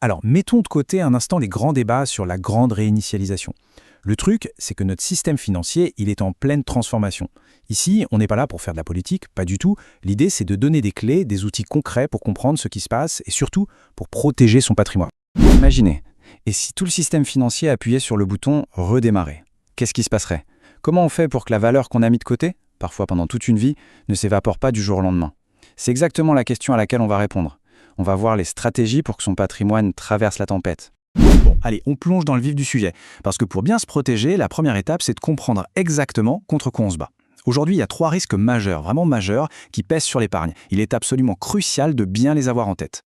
Alors, mettons de côté un instant les grands débats sur la grande réinitialisation. Le truc, c'est que notre système financier, il est en pleine transformation. Ici, on n'est pas là pour faire de la politique, pas du tout. L'idée, c'est de donner des clés, des outils concrets pour comprendre ce qui se passe et surtout pour protéger son patrimoine. Imaginez, et si tout le système financier appuyait sur le bouton « Redémarrer », qu'est-ce qui se passerait? Comment on fait pour que la valeur qu'on a mis de côté, parfois pendant toute une vie, ne s'évapore pas du jour au lendemain? C'est exactement la question à laquelle on va répondre. On va voir les stratégies pour que son patrimoine traverse la tempête. Bon, allez, on plonge dans le vif du sujet. Parce que pour bien se protéger, la première étape, c'est de comprendre exactement contre quoi on se bat. Aujourd'hui, il y a 3 risques majeurs, vraiment majeurs, qui pèsent sur l'épargne. Il est absolument crucial de bien les avoir en tête.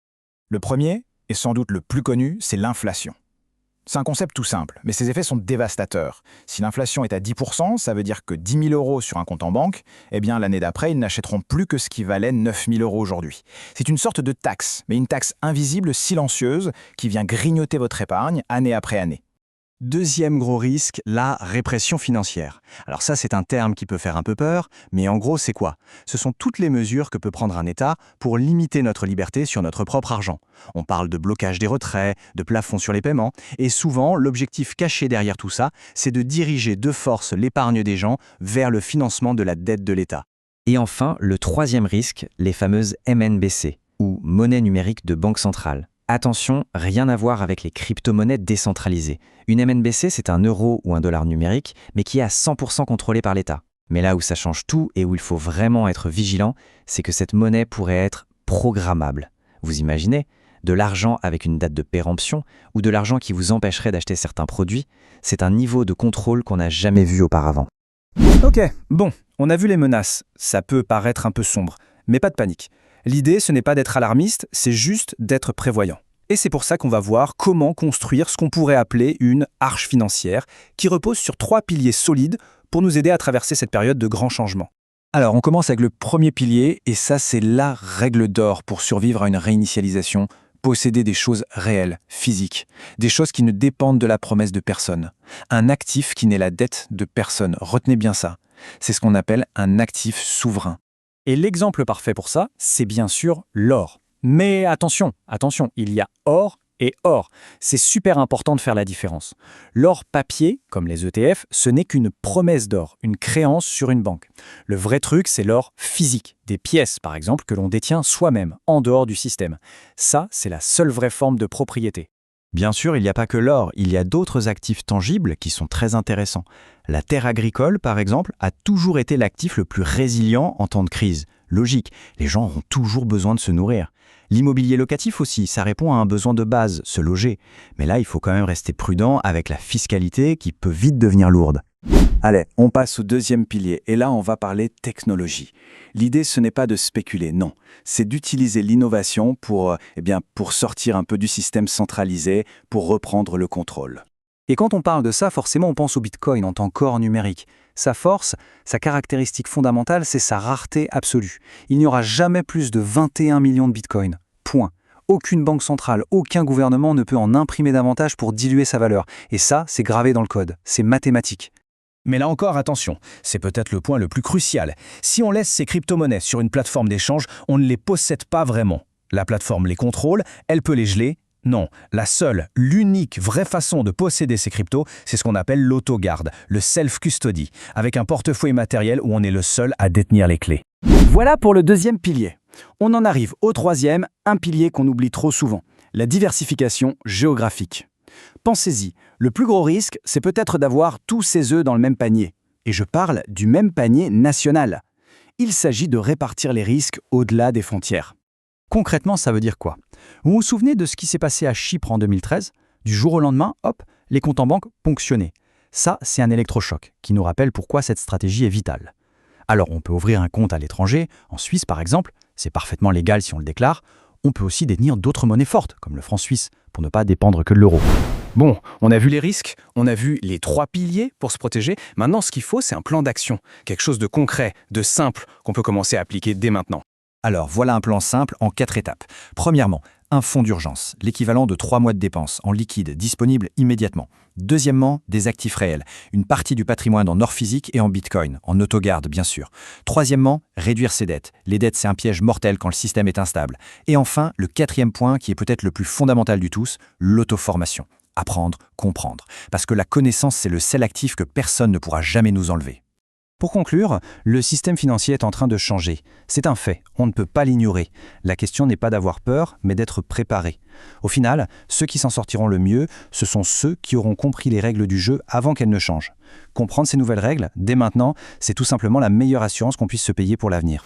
Le premier, et sans doute le plus connu, c'est l'inflation. C'est un concept tout simple, mais ses effets sont dévastateurs. Si l'inflation est à 10%, ça veut dire que 10 000 € sur un compte en banque, eh bien l'année d'après, ils n'achèteront plus que ce qui valait 9 000 € aujourd'hui. C'est une sorte de taxe, mais une taxe invisible, silencieuse, qui vient grignoter votre épargne année après année. Deuxième gros risque, la répression financière. Alors ça, c'est un terme qui peut faire un peu peur, mais en gros, c'est quoi? Ce sont toutes les mesures que peut prendre un État pour limiter notre liberté sur notre propre argent. On parle de blocage des retraits, de plafond sur les paiements, et souvent, l'objectif caché derrière tout ça, c'est de diriger de force l'épargne des gens vers le financement de la dette de l'État. Et enfin, le troisième risque, les fameuses MNBC, ou monnaies numériques de banque centrale. Attention, rien à voir avec les crypto-monnaies décentralisées. Une MNBC, c'est un euro ou un dollar numérique, mais qui est à 100% contrôlé par l'État. Mais là où ça change tout et où il faut vraiment être vigilant, c'est que cette monnaie pourrait être programmable. Vous imaginez? De l'argent avec une date de péremption ou de l'argent qui vous empêcherait d'acheter certains produits, c'est un niveau de contrôle qu'on n'a jamais vu auparavant. Ok, bon, on a vu les menaces. Ça peut paraître un peu sombre, mais pas de panique. L'idée, ce n'est pas d'être alarmiste, c'est juste d'être prévoyant. Et c'est pour ça qu'on va voir comment construire ce qu'on pourrait appeler une arche financière qui repose sur 3 piliers solides pour nous aider à traverser cette période de grands changements. Alors, on commence avec le premier pilier, et ça, c'est la règle d'or pour survivre à une réinitialisation: posséder des choses réelles, physiques, des choses qui ne dépendent de la promesse de personne. Un actif qui n'est la dette de personne. Retenez bien ça. C'est ce qu'on appelle un actif souverain. Et l'exemple parfait pour ça, c'est bien sûr l'or. Mais attention, il y a or et or. C'est super important de faire la différence. L'or papier, comme les ETF, ce n'est qu'une promesse d'or, une créance sur une banque. Le vrai truc, c'est l'or physique, des pièces par exemple que l'on détient soi-même, en dehors du système. Ça, c'est la seule vraie forme de propriété. Bien sûr, il n'y a pas que l'or, il y a d'autres actifs tangibles qui sont très intéressants. La terre agricole, par exemple, a toujours été l'actif le plus résilient en temps de crise. Logique, les gens ont toujours besoin de se nourrir. L'immobilier locatif aussi, ça répond à un besoin de base, se loger. Mais là, il faut quand même rester prudent avec la fiscalité qui peut vite devenir lourde. Allez, on passe au deuxième pilier, et là on va parler technologie. L'idée, ce n'est pas de spéculer, non. C'est d'utiliser l'innovation pour sortir un peu du système centralisé, pour reprendre le contrôle. Et quand on parle de ça, forcément on pense au Bitcoin en tant qu'or numérique. Sa force, sa caractéristique fondamentale, c'est sa rareté absolue. Il n'y aura jamais plus de 21 millions de Bitcoin. Point. Aucune banque centrale, aucun gouvernement ne peut en imprimer davantage pour diluer sa valeur. Et ça, c'est gravé dans le code. C'est mathématique. Mais là encore, attention, c'est peut-être le point le plus crucial. Si on laisse ces crypto-monnaies sur une plateforme d'échange, on ne les possède pas vraiment. La plateforme les contrôle, elle peut les geler. Non, l'unique vraie façon de posséder ces cryptos, c'est ce qu'on appelle l'autogarde, le self-custody, avec un portefeuille matériel où on est le seul à détenir les clés. Voilà pour le deuxième pilier. On en arrive au troisième, un pilier qu'on oublie trop souvent, la diversification géographique. Pensez-y, le plus gros risque, c'est peut-être d'avoir tous ses œufs dans le même panier. Et je parle du même panier national. Il s'agit de répartir les risques au-delà des frontières. Concrètement, ça veut dire quoi? Vous vous souvenez de ce qui s'est passé à Chypre en 2013? Du jour au lendemain, hop, les comptes en banque ponctionnés. Ça, c'est un électrochoc qui nous rappelle pourquoi cette stratégie est vitale. Alors, on peut ouvrir un compte à l'étranger, en Suisse par exemple, c'est parfaitement légal si on le déclare. On peut aussi détenir d'autres monnaies fortes, comme le franc suisse, pour ne pas dépendre que de l'euro. Bon, on a vu les risques, on a vu les 3 piliers pour se protéger. Maintenant, ce qu'il faut, c'est un plan d'action, quelque chose de concret, de simple, qu'on peut commencer à appliquer dès maintenant. Alors, voilà un plan simple en 4 étapes. Premièrement, un fonds d'urgence, l'équivalent de 3 mois de dépenses, en liquide, disponible immédiatement. Deuxièmement, des actifs réels, une partie du patrimoine en or physique et en bitcoin, en autogarde bien sûr. Troisièmement, réduire ses dettes. Les dettes, c'est un piège mortel quand le système est instable. Et enfin, le quatrième point, qui est peut-être le plus fondamental du tous, l'auto-formation. Apprendre, comprendre. Parce que la connaissance, c'est le seul actif que personne ne pourra jamais nous enlever. Pour conclure, le système financier est en train de changer. C'est un fait, on ne peut pas l'ignorer. La question n'est pas d'avoir peur, mais d'être préparé. Au final, ceux qui s'en sortiront le mieux, ce sont ceux qui auront compris les règles du jeu avant qu'elles ne changent. Comprendre ces nouvelles règles, dès maintenant, c'est tout simplement la meilleure assurance qu'on puisse se payer pour l'avenir.